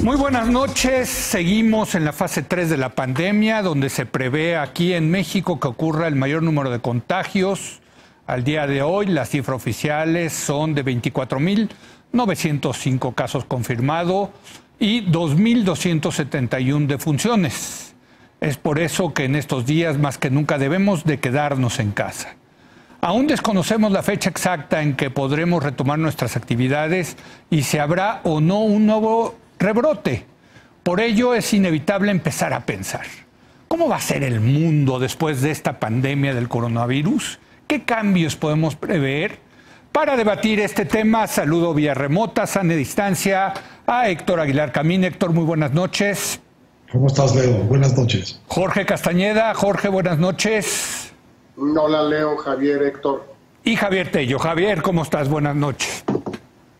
Muy buenas noches. Seguimos en la fase 3 de la pandemia, donde se prevé aquí en México que ocurra el mayor número de contagios. Al día de hoy, las cifras oficiales son de 24.905 casos confirmados y 2.271 defunciones. Es por eso que en estos días, más que nunca, debemos de quedarnos en casa. Aún desconocemos la fecha exacta en que podremos retomar nuestras actividades y si habrá o no un nuevo rebrote. Por ello es inevitable empezar a pensar, ¿cómo va a ser el mundo después de esta pandemia del coronavirus? ¿Qué cambios podemos prever? Para debatir este tema, saludo vía remota, sana distancia, a Héctor Aguilar Camín. Héctor, muy buenas noches. ¿Cómo estás, Leo? Buenas noches. Jorge Castañeda. Jorge, buenas noches. Hola, Leo, Javier, Héctor. Y Javier Tello. Javier, ¿cómo estás? Buenas noches.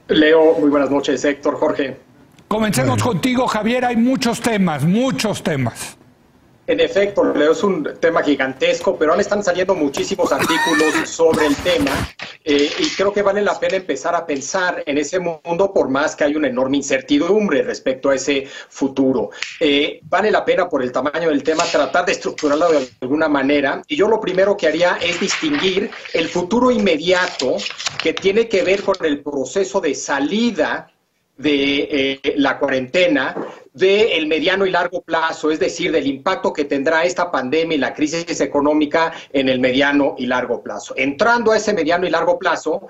Leo, muy buenas noches. Héctor, Jorge. Comencemos contigo, Javier. Hay muchos temas, muchos temas. En efecto, Leo, es un tema gigantesco, pero ahora están saliendo muchísimos artículos sobre el tema y creo que vale la pena empezar a pensar en ese mundo, por más que hay una enorme incertidumbre respecto a ese futuro. Vale la pena, por el tamaño del tema, tratar de estructurarlo de alguna manera, y yo lo primero que haría es distinguir el futuro inmediato, que tiene que ver con el proceso de salida de la cuarentena, del mediano y largo plazo, es decir, del impacto que tendrá esta pandemia y la crisis económica en el mediano y largo plazo. Entrando a ese mediano y largo plazo,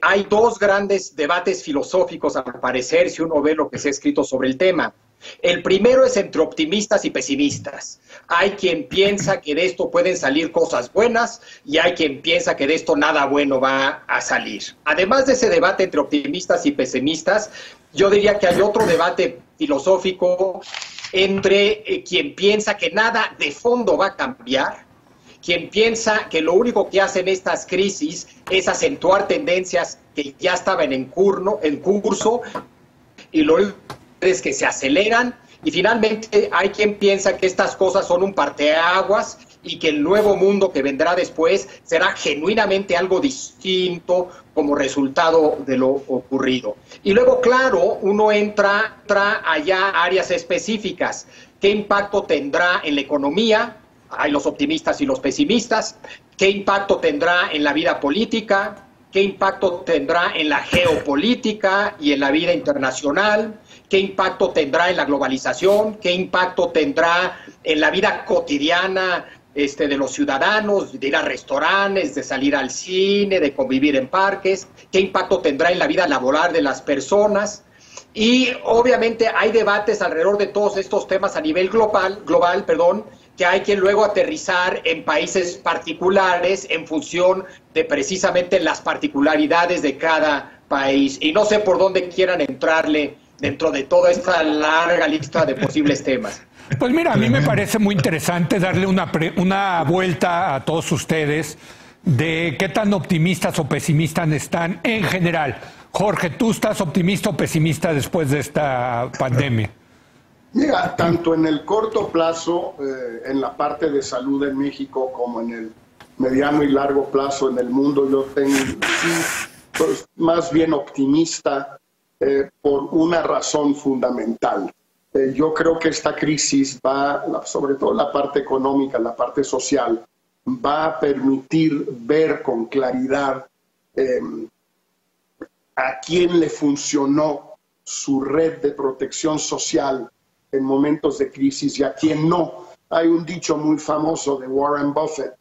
hay dos grandes debates filosóficos, al parecer, si uno ve lo que se ha escrito sobre el tema. El primero es entre optimistas y pesimistas. Hay quien piensa que de esto pueden salir cosas buenas y hay quien piensa que de esto nada bueno va a salir. Además de ese debate entre optimistas y pesimistas, yo diría que hay otro debate filosófico entre quien piensa que nada de fondo va a cambiar, quien piensa que lo único que hacen estas crisis es acentuar tendencias que ya estaban en curso y lo es que se aceleran, y finalmente hay quien piensa que estas cosas son un parteaguas y que el nuevo mundo que vendrá después será genuinamente algo distinto como resultado de lo ocurrido. Y luego, claro, uno entra allá a áreas específicas. ¿Qué impacto tendrá en la economía? Hay los optimistas y los pesimistas. ¿Qué impacto tendrá en la vida política? ¿Qué impacto tendrá en la geopolítica y en la vida internacional? ¿Qué impacto tendrá en la globalización? ¿Qué impacto tendrá en la vida cotidiana de los ciudadanos, de ir a restaurantes, de salir al cine, de convivir en parques? ¿Qué impacto tendrá en la vida laboral de las personas? Y obviamente hay debates alrededor de todos estos temas a nivel global, que hay que luego aterrizar en países particulares en función de precisamente las particularidades de cada país. Y no sé por dónde quieran entrarle dentro de toda esta larga lista de posibles temas. Pues mira, a mí me parece muy interesante darle una vuelta a todos ustedes de qué tan optimistas o pesimistas están en general. Jorge, ¿tú estás optimista o pesimista después de esta pandemia? Mira, tanto en el corto plazo, en la parte de salud en México, como en el mediano y largo plazo en el mundo, yo tengo pues, más bien optimista por una razón fundamental. Yo creo que esta crisis sobre todo la parte económica, la parte social, va a permitir ver con claridad a quién le funcionó su red de protección social en momentos de crisis y a quién no. Hay un dicho muy famoso de Warren Buffett,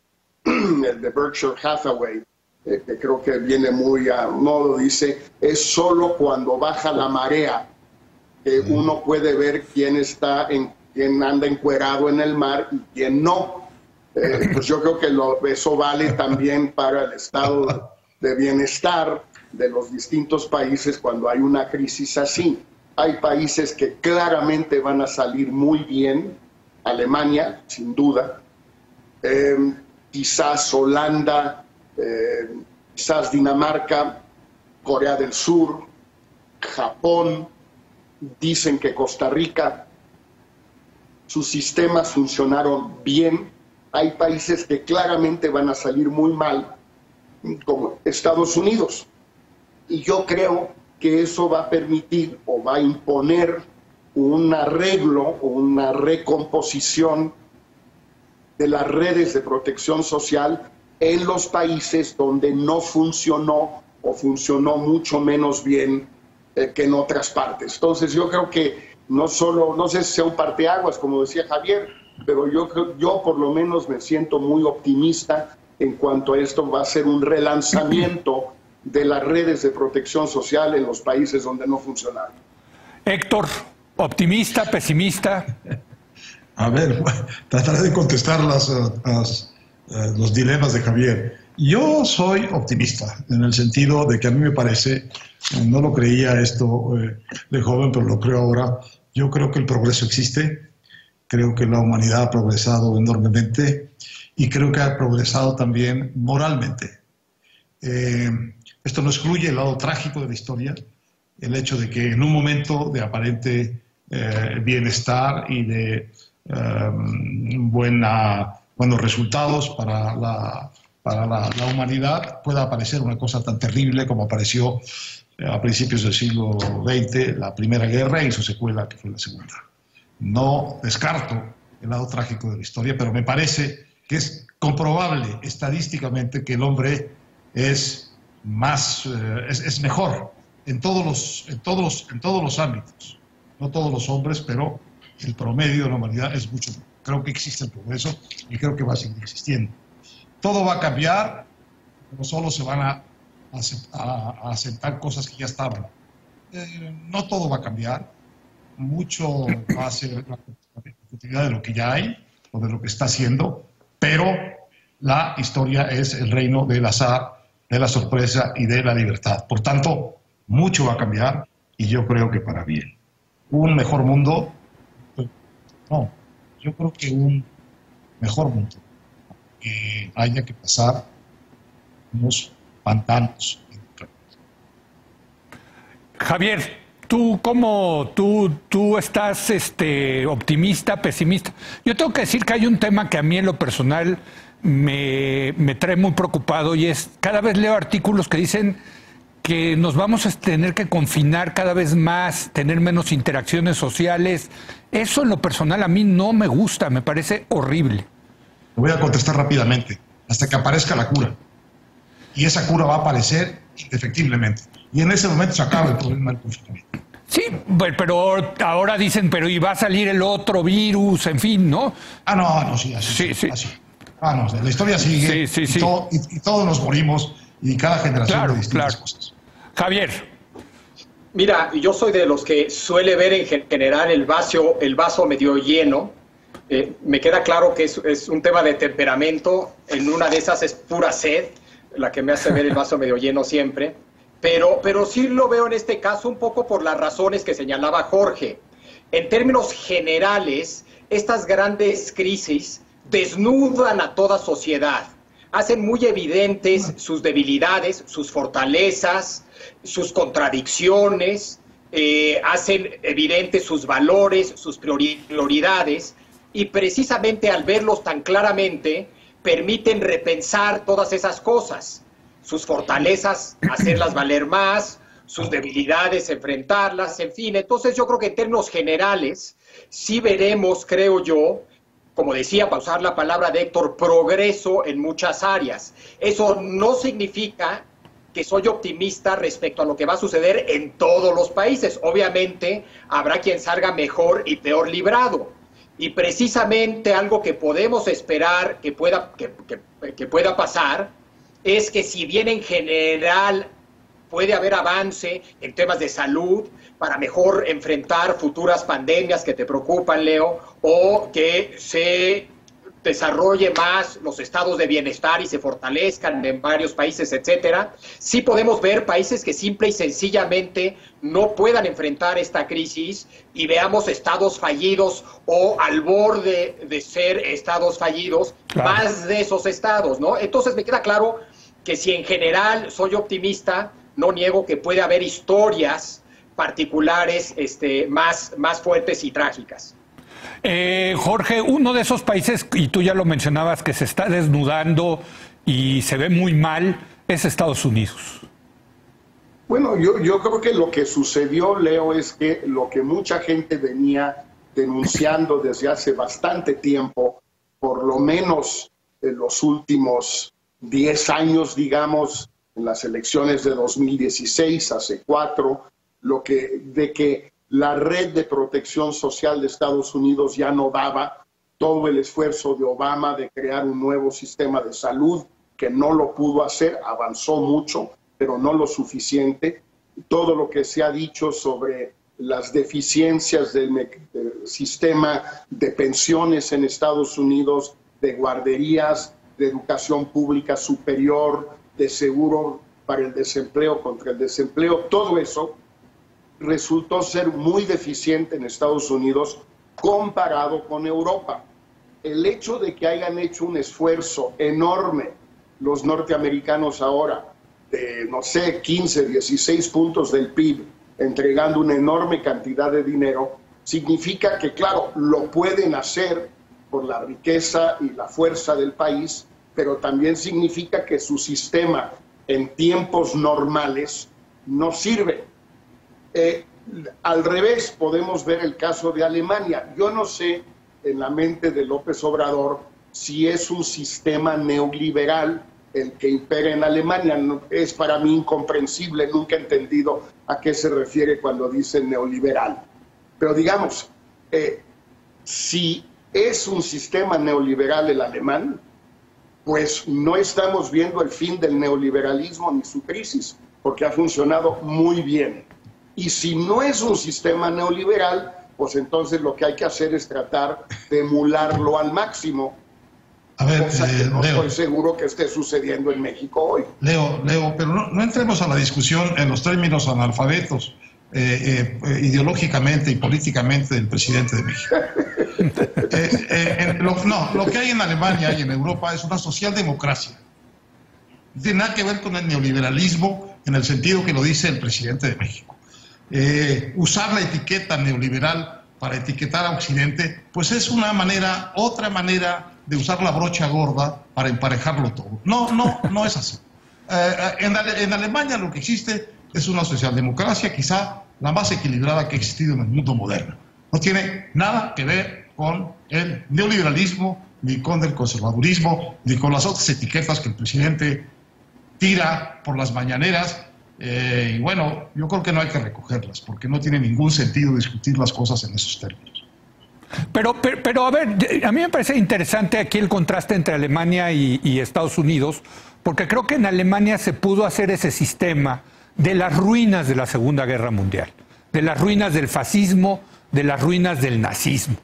el de Berkshire Hathaway, que creo que viene muy a modo, dice, es solo cuando baja la marea que uno puede ver quién anda encuerado en el mar y quién no. Pues yo creo que eso vale también para el estado de bienestar de los distintos países cuando hay una crisis así. Hay países que claramente van a salir muy bien, Alemania, sin duda, quizás Holanda, quizás Dinamarca, Corea del Sur, Japón, dicen que Costa Rica, sus sistemas funcionaron bien. Hay países que claramente van a salir muy mal, como Estados Unidos. Y yo creo que eso va a permitir o va a imponer un arreglo o una recomposición de las redes de protección social en los países donde no funcionó o funcionó mucho menos bien que en otras partes. Entonces yo creo que no sé si sea un parteaguas, como decía Javier, pero yo por lo menos me siento muy optimista en cuanto a esto. Va a ser un relanzamiento de las redes de protección social en los países donde no funcionaron. Héctor, ¿optimista, pesimista? A ver, trataré de contestar los dilemas de Javier. Yo soy optimista, en el sentido de que a mí me parece, no lo creía esto de joven, pero lo creo ahora. Yo creo que el progreso existe, creo que la humanidad ha progresado enormemente y creo que ha progresado también moralmente. Esto no excluye el lado trágico de la historia, el hecho de que en un momento de aparente bienestar y de buenos resultados para la humanidad pueda aparecer una cosa tan terrible como apareció a principios del siglo XX, la Primera Guerra y su secuela, que fue la Segunda. No descarto el lado trágico de la historia, pero me parece que es comprobable estadísticamente que el hombre es mejor en todos los ámbitos. No todos los hombres, pero el promedio de la humanidad es mucho mejor. Creo que existe el progreso y creo que va a seguir existiendo. Todo va a cambiar, no solo se van a aceptar cosas que ya estaban. No todo va a cambiar, mucho va a ser la continuidad de lo que ya hay o de lo que está haciendo, pero la historia es el reino del azar, de la sorpresa y de la libertad. Por tanto, mucho va a cambiar y yo creo que para bien. Un mejor mundo, no, yo creo que un mejor mundo que haya que pasar unos pantanos. Javier, ¿tú estás optimista, pesimista? Yo tengo que decir que hay un tema que a mí en lo personal me trae muy preocupado y es, cada vez leo artículos que dicen que nos vamos a tener que confinar cada vez más, tener menos interacciones sociales. Eso en lo personal a mí no me gusta, me parece horrible. Voy a contestar rápidamente, hasta que aparezca la cura. Y esa cura va a aparecer indefectiblemente. Y en ese momento se acaba el problema del confinamiento. Sí, pero ahora dicen, pero y va a salir el otro virus, en fin, ¿no? No, sí, así. No, la historia sigue y todos nos morimos y cada generación de distintas cosas. Javier. Mira, yo soy de los que suele ver en general el vaso medio lleno. Me queda claro que es un tema de temperamento. En una de esas es pura sed, la que me hace ver el vaso medio lleno siempre. Pero sí lo veo en este caso un poco por las razones que señalaba Jorge. En términos generales, estas grandes crisis desnudan a toda sociedad, hacen muy evidentes sus debilidades, sus fortalezas, sus contradicciones, hacen evidentes sus valores, sus prioridades, y precisamente al verlos tan claramente, permiten repensar todas esas cosas. Sus fortalezas, hacerlas valer más, sus debilidades, enfrentarlas, en fin. Entonces yo creo que en términos generales sí veremos, creo yo, como decía, para usar la palabra de Héctor, progreso en muchas áreas. Eso no significa que soy optimista respecto a lo que va a suceder en todos los países. Obviamente habrá quien salga mejor y peor librado. Y precisamente algo que podemos esperar que pueda pasar es que si bien en general puede haber avance en temas de salud para mejor enfrentar futuras pandemias que te preocupan, Leo, o que se desarrolle más los estados de bienestar y se fortalezcan en varios países, etcétera, sí podemos ver países que simple y sencillamente no puedan enfrentar esta crisis y veamos estados fallidos o al borde de ser estados fallidos, más de esos estados, ¿no? Entonces me queda claro que si en general soy optimista, no niego que puede haber historias particulares más fuertes y trágicas. Jorge, uno de esos países, y tú ya lo mencionabas, que se está desnudando y se ve muy mal, es Estados Unidos. Bueno, yo creo que lo que sucedió, Leo, es que lo que mucha gente venía denunciando desde hace bastante tiempo, por lo menos en los últimos 10 años, digamos, en las elecciones de 2016, hace 4, de que la red de protección social de Estados Unidos ya no daba, todo el esfuerzo de Obama de crear un nuevo sistema de salud, que no lo pudo hacer, avanzó mucho, pero no lo suficiente. Todo lo que se ha dicho sobre las deficiencias del sistema de pensiones en Estados Unidos, de guarderías, de educación pública superior, de seguro para el desempleo, contra el desempleo, todo eso resultó ser muy deficiente en Estados Unidos comparado con Europa. El hecho de que hayan hecho un esfuerzo enorme los norteamericanos ahora, de, no sé, 15, 16 puntos del PIB, entregando una enorme cantidad de dinero, significa que, claro, lo pueden hacer por la riqueza y la fuerza del país, pero también significa que su sistema en tiempos normales no sirve. Al revés, podemos ver el caso de Alemania. Yo no sé, en la mente de López Obrador, si es un sistema neoliberal el que impera en Alemania. Es para mí incomprensible, nunca he entendido a qué se refiere cuando dice neoliberal. Pero digamos, si es un sistema neoliberal el alemán, pues no estamos viendo el fin del neoliberalismo ni su crisis, porque ha funcionado muy bien. Y si no es un sistema neoliberal, pues entonces lo que hay que hacer es tratar de emularlo al máximo. A ver, cosa que no Leo, estoy seguro que esté sucediendo en México hoy. Leo, pero no entremos a la discusión en los términos analfabetos ideológicamente y políticamente del presidente de México. Lo que hay en Alemania y en Europa es una socialdemocracia. No tiene nada que ver con el neoliberalismo en el sentido que lo dice el presidente de México. Usar la etiqueta neoliberal para etiquetar a Occidente, pues es otra manera de usar la brocha gorda para emparejarlo todo. No es así. En Alemania lo que existe es una socialdemocracia quizá la más equilibrada que ha existido en el mundo moderno. No tiene nada que ver con el neoliberalismo, ni con el conservadurismo, ni con las otras etiquetas que el presidente tira por las mañaneras. Y bueno, yo creo que no hay que recogerlas, porque no tiene ningún sentido discutir las cosas en esos términos. Pero a ver, a mí me parece interesante aquí el contraste entre Alemania y Estados Unidos, porque creo que en Alemania se pudo hacer ese sistema de las ruinas de la Segunda Guerra Mundial, de las ruinas del fascismo, de las ruinas del nazismo.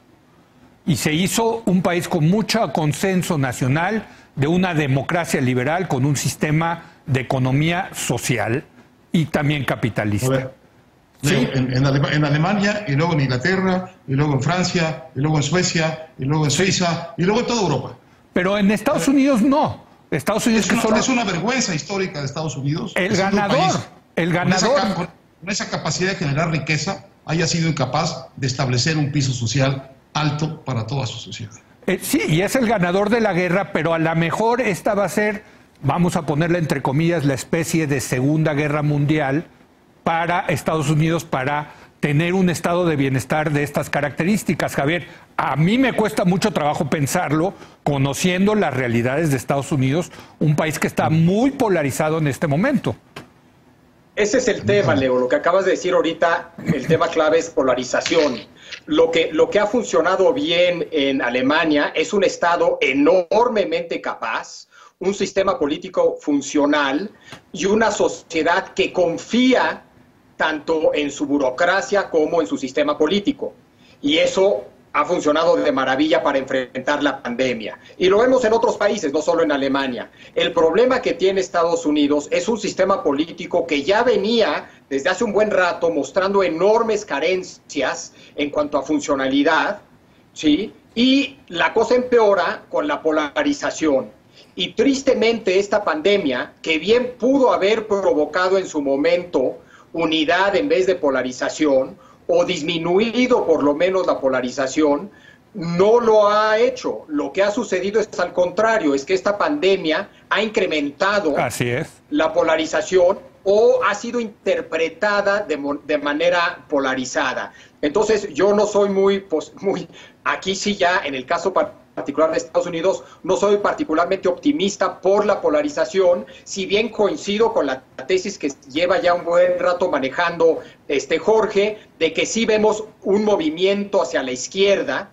Y se hizo un país con mucho consenso nacional, de una democracia liberal, con un sistema de economía social y también capitalista. ¿Sí? En Alemania, y luego en Inglaterra, y luego en Francia, y luego en Suecia, y luego en Suiza, y luego en toda Europa. Pero en Estados Unidos no. Estados Unidos es una vergüenza histórica de Estados Unidos. El ganador. Con esa capacidad de generar riqueza, haya sido incapaz de establecer un piso social alto para toda su sociedad. Sí, y es el ganador de la guerra, pero a lo mejor esta va a ser, vamos a ponerle entre comillas, la especie de Segunda Guerra Mundial para Estados Unidos, para tener un estado de bienestar de estas características. Javier, a mí me cuesta mucho trabajo pensarlo, conociendo las realidades de Estados Unidos, un país que está muy polarizado en este momento. Ese es el tema, Leo. Lo que acabas de decir ahorita, el tema clave es polarización. Lo que ha funcionado bien en Alemania es un Estado enormemente capaz, un sistema político funcional y una sociedad que confía tanto en su burocracia como en su sistema político. Y eso ha funcionado de maravilla para enfrentar la pandemia. Y lo vemos en otros países, no solo en Alemania. El problema que tiene Estados Unidos es un sistema político que ya venía desde hace un buen rato mostrando enormes carencias en cuanto a funcionalidad, ¿sí? Y la cosa empeora con la polarización. Y tristemente esta pandemia, que bien pudo haber provocado en su momento unidad en vez de polarización, o disminuido por lo menos la polarización, no lo ha hecho. Lo que ha sucedido es al contrario, es que esta pandemia ha incrementado la polarización o ha sido interpretada de manera polarizada. Entonces, yo no soy muy, aquí sí ya, en el caso particular de Estados Unidos, no soy particularmente optimista por la polarización, si bien coincido con la tesis que lleva ya un buen rato manejando Jorge, de que sí vemos un movimiento hacia la izquierda,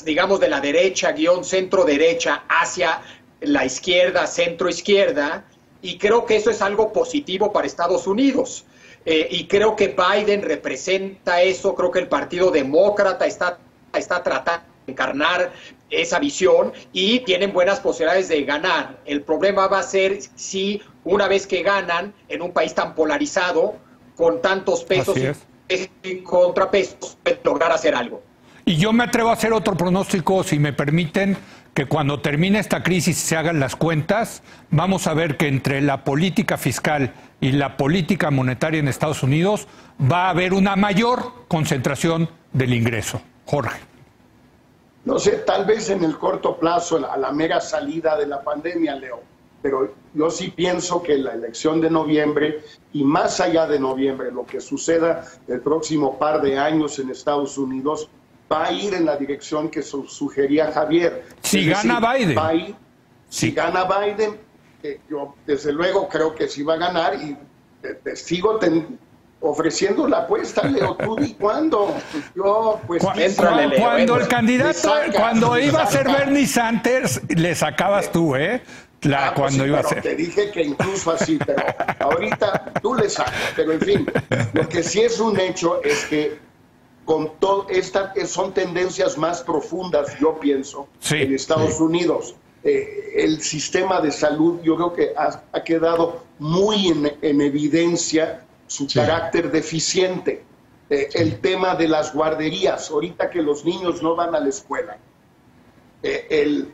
digamos de la derecha, centro derecha, hacia la izquierda, centro izquierda, y creo que eso es algo positivo para Estados Unidos. Y creo que Biden representa eso, creo que el Partido Demócrata está tratando de encarnar esa visión y tienen buenas posibilidades de ganar. El problema va a ser si una vez que ganan en un país tan polarizado, con tantos pesos y contrapesos, lograr hacer algo. Y yo me atrevo a hacer otro pronóstico, si me permiten, que cuando termine esta crisis se hagan las cuentas, vamos a ver que entre la política fiscal y la política monetaria en Estados Unidos va a haber una mayor concentración del ingreso. Jorge. No sé, tal vez en el corto plazo, a la mera salida de la pandemia, Leo, pero yo sí pienso que la elección de noviembre y más allá de noviembre, lo que suceda el próximo par de años en Estados Unidos va a ir en la dirección que sugería Javier. Si gana Biden. Si gana Biden, yo desde luego creo que sí va a ganar y te sigo ofreciendo la apuesta, Leo. ¿Tú y cuándo? Yo, pues... Cuando el candidato, cuando iba a ser Bernie Sanders, le sacabas tú, ¿eh? Cuando iba a ser. Te dije que incluso así, pero ahorita tú le sacas. Pero en fin, lo que sí es un hecho es que con todo son tendencias más profundas, yo pienso, en Estados Unidos. El sistema de salud, yo creo que ha quedado muy en evidencia su carácter deficiente. El tema de las guarderías, ahorita que los niños no van a la escuela. El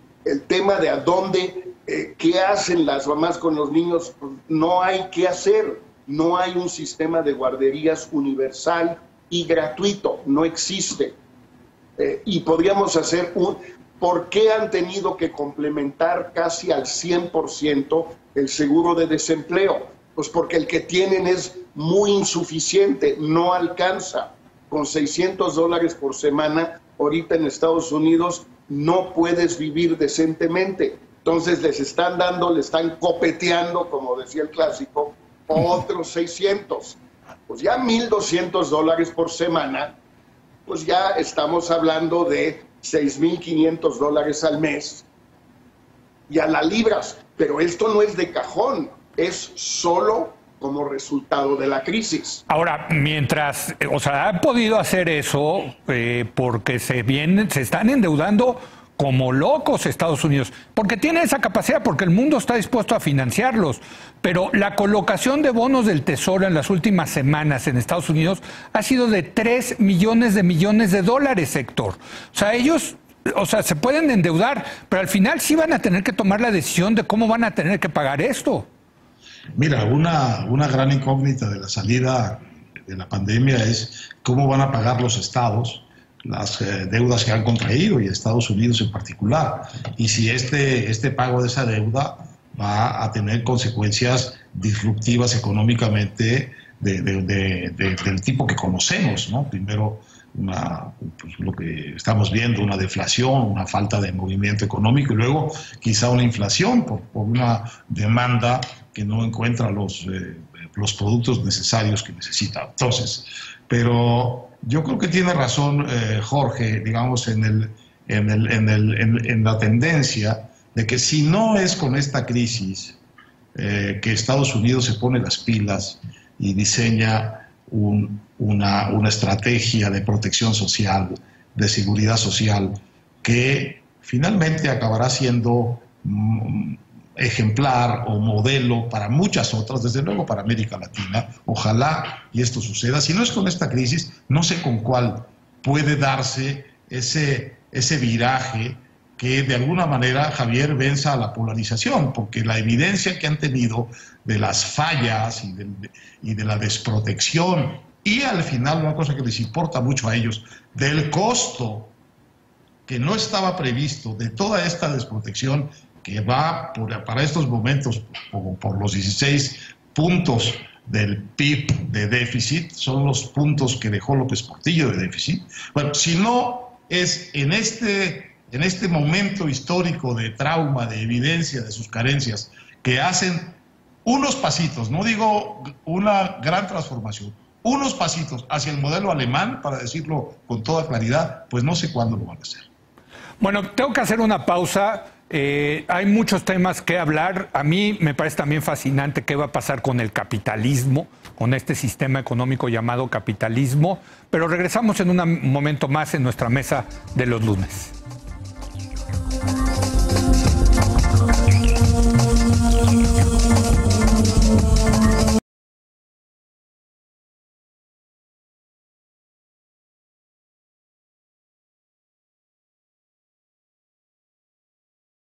tema de a dónde, qué hacen las mamás con los niños, no hay qué hacer. No hay un sistema de guarderías universal y gratuito, no existe. Y podríamos hacer ¿por qué han tenido que complementar casi al 100% el seguro de desempleo? Pues porque el que tienen es muy insuficiente, no alcanza. Con $600 por semana, ahorita en Estados Unidos no puedes vivir decentemente. Entonces le están copeteando, como decía el clásico, otros 600. Pues ya $1,200 por semana, pues ya estamos hablando de $6,500 al mes y a las libras. Pero esto no es de cajón, es solo como resultado de la crisis. Ahora, han podido hacer eso porque se están endeudando como locos Estados Unidos, porque tiene esa capacidad, porque el mundo está dispuesto a financiarlos. Pero la colocación de bonos del Tesoro en las últimas semanas en Estados Unidos ha sido de 3 millones de dólares, Héctor. O sea, ellos se pueden endeudar, pero al final sí van a tener que tomar la decisión de cómo van a tener que pagar esto. Mira, una gran incógnita de la salida de la pandemia es cómo van a pagar los estados las deudas que han contraído, y Estados Unidos en particular, y si este pago de esa deuda va a tener consecuencias disruptivas económicamente del tipo que conocemos, ¿no? Primero, lo que estamos viendo, una deflación, una falta de movimiento económico, y luego quizá una inflación por una demanda que no encuentra los productos necesarios que necesita. Entonces, pero yo creo que tiene razón Jorge, digamos, en la tendencia de que si no es con esta crisis que Estados Unidos se pone las pilas y diseña una estrategia de protección social, de seguridad social, que finalmente acabará siendo ejemplar o modelo para muchas otras, desde luego para América Latina. Ojalá y esto suceda. Si no es con esta crisis, no sé con cuál puede darse ese viraje que de alguna manera, Javier, venza a la polarización, porque la evidencia que han tenido de las fallas y de la desprotección, y al final una cosa que les importa mucho a ellos, del costo que no estaba previsto de toda esta desprotección, que va para estos momentos por los 16 puntos del PIB de déficit, son los puntos que dejó López Portillo de déficit. Bueno, si no es en este momento histórico de trauma, de evidencia de sus carencias, que hacen unos pasitos, no digo una gran transformación, unos pasitos hacia el modelo alemán, para decirlo con toda claridad, pues no sé cuándo lo van a hacer. Bueno, tengo que hacer una pausa. Hay muchos temas que hablar. A mí me parece también fascinante qué va a pasar con el capitalismo, con este sistema económico llamado capitalismo. Pero regresamos en un momento más en nuestra mesa de los lunes.